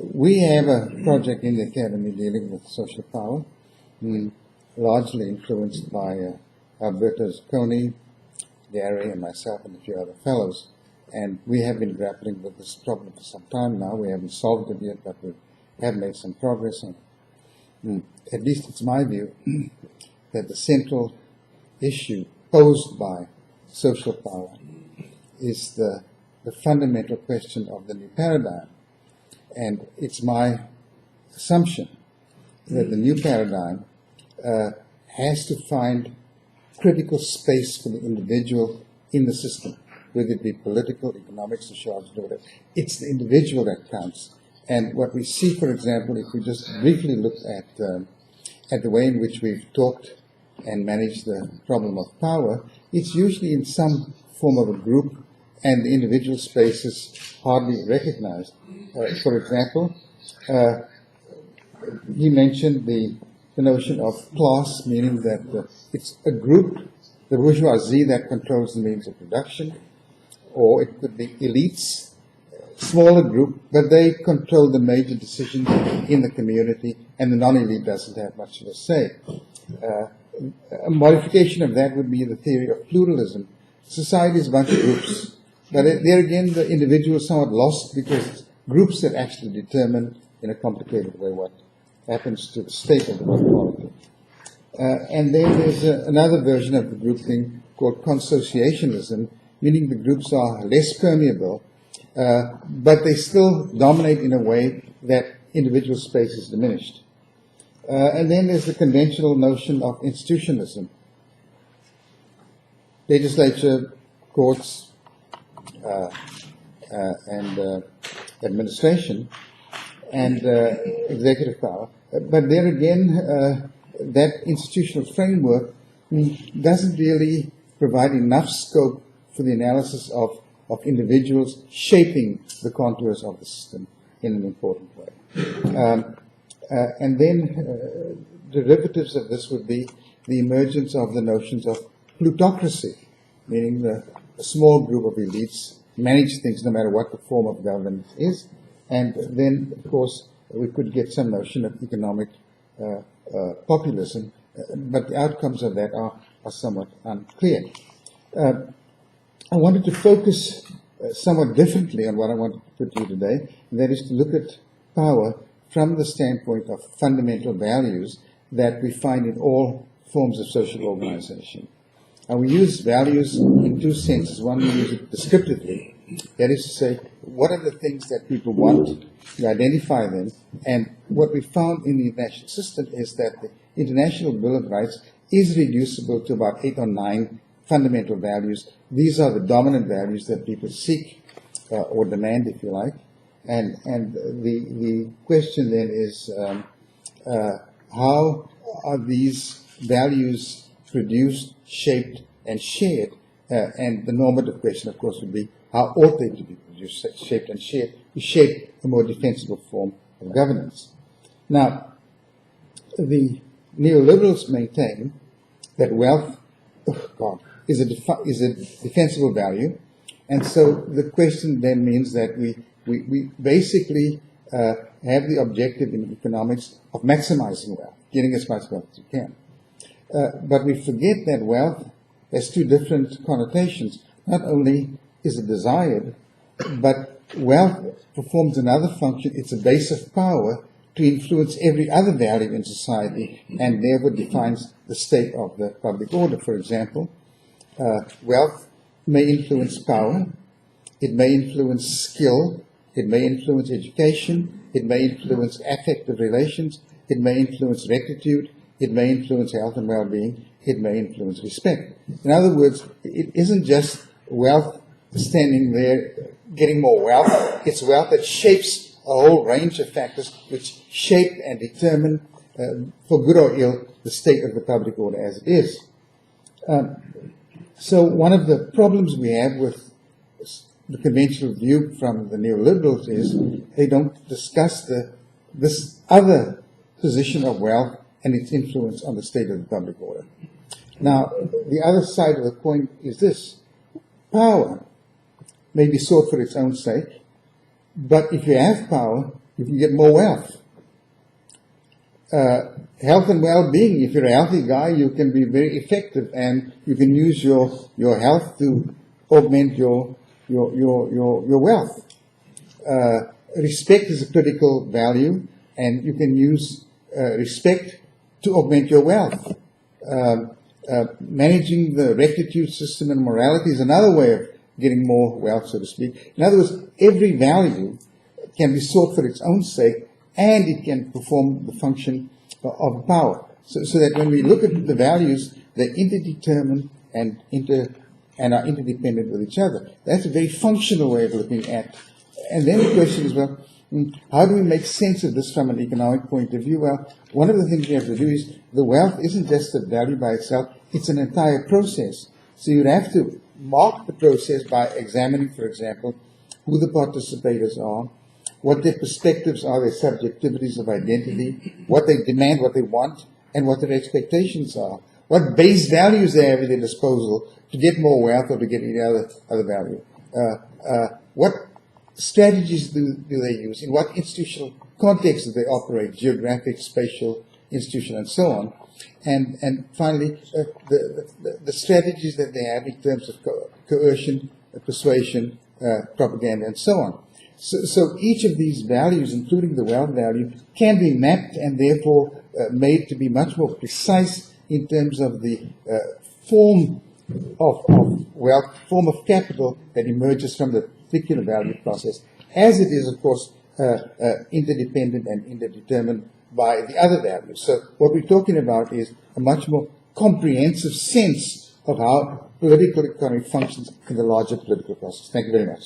We have a project in the Academy dealing with social power, largely influenced by Alberto Zucconi, Gary, and myself, and a few other fellows. And we have been grappling with this problem for some time now. We haven't solved it yet, but we have made some progress on it. At least it's my view that the central issue posed by social power is the fundamental question of the new paradigm. And it's my assumption that the new paradigm has to find critical space for the individual in the system, whether it be political, economic, sociology, whatever. It's the individual that counts. And what we see, for example, if we just briefly look at the way in which we've talked and managed the problem of power, it's usually in some form of a group, and the individual space is hardly recognized. For example, he mentioned the notion of class, meaning that it's a group, the bourgeoisie, that controls the means of production, or it could be elites, smaller group, but they control the major decisions in the community, and the non-elite doesn't have much of a say. A modification of that would be the theory of pluralism. Society is a bunch of groups. But there again, the individual is somewhat lost because it's groups that actually determine in a complicated way what happens to the state of the world. And then there's another version of the group thing called consociationism, meaning the groups are less permeable, but they still dominate in a way that individual space is diminished. And then there's the conventional notion of institutionalism. Legislature, courts, and administration, and executive power. But there again, that institutional framework doesn't really provide enough scope for the analysis of individuals shaping the contours of the system in an important way. And then derivatives of this would be the emergence of the notions of plutocracy, meaning a small group of elites manage things no matter what the form of government is. And then, of course, we could get some notion of economic populism, but the outcomes of that are somewhat unclear. I wanted to focus somewhat differently on what I wanted to put to you today, and that is to look at power from the standpoint of fundamental values that we find in all forms of social organization. And we use values in two senses. One, we use it descriptively. That is to say, what are the things that people want? We identify them. And what we found in the international system is that the International Bill of Rights is reducible to about 8 or 9 fundamental values. These are the dominant values that people seek or demand, if you like. And the question then is, how are these values produced, shaped, and shared? And the normative question, of course, would be, how ought they to be produced, shaped, and shared to shape a more defensible form of governance? Now, the neoliberals maintain that wealth, is a defensible value, and so the question then means that we basically have the objective in economics of maximizing wealth, getting as much wealth as we can. But we forget that wealth has two different connotations. Not only is it desired, but wealth performs another function. It's a base of power to influence every other value in society, and therefore defines the state of the public order. For example, wealth may influence power, it may influence skill, it may influence education, it may influence affective relations, it may influence rectitude, it may influence health and well-being, it may influence respect. In other words, it isn't just wealth standing there getting more wealth, it's wealth that shapes a whole range of factors which shape and determine, for good or ill, the state of the public order as it is. So one of the problems we have with the conventional view from the neoliberals is they don't discuss this other position of wealth and its influence on the state of the public order. Now, the other side of the coin is this. Power may be sought for its own sake, but if you have power, you can get more wealth. Health and well-being. If you're a healthy guy, you can be very effective, and you can use your health to augment your wealth. Respect is a critical value, and you can use respect to augment your wealth. Managing the rectitude system and morality is another way of getting more wealth, so to speak. In other words, every value can be sought for its own sake, and it can perform the function of power. So that when we look at the values, they're interdetermined and are interdependent with each other. That's a very functional way of looking at. And then the question is, well, how do we make sense of this from an economic point of view? Well, one of the things we have to do is the wealth isn't just a value by itself, it's an entire process. So you'd have to mark the process by examining, for example, who the participators are, what their perspectives are, their subjectivities of identity, what they demand, what they want, and what their expectations are. What base values they have at their disposal to get more wealth or to get any other value. What strategies do they use? In what institutional context do they operate? Geographic, spatial, institutional, and so on. And finally, the strategies that they have in terms of coercion, persuasion, propaganda, and so on. So each of these values, including the wealth value, can be mapped and therefore made to be much more precise in terms of the form of wealth, form of capital that emerges from the particular value process, as it is, of course, interdependent and interdetermined by the other values. So what we're talking about is a much more comprehensive sense of how political economy functions in the larger political process. Thank you very much.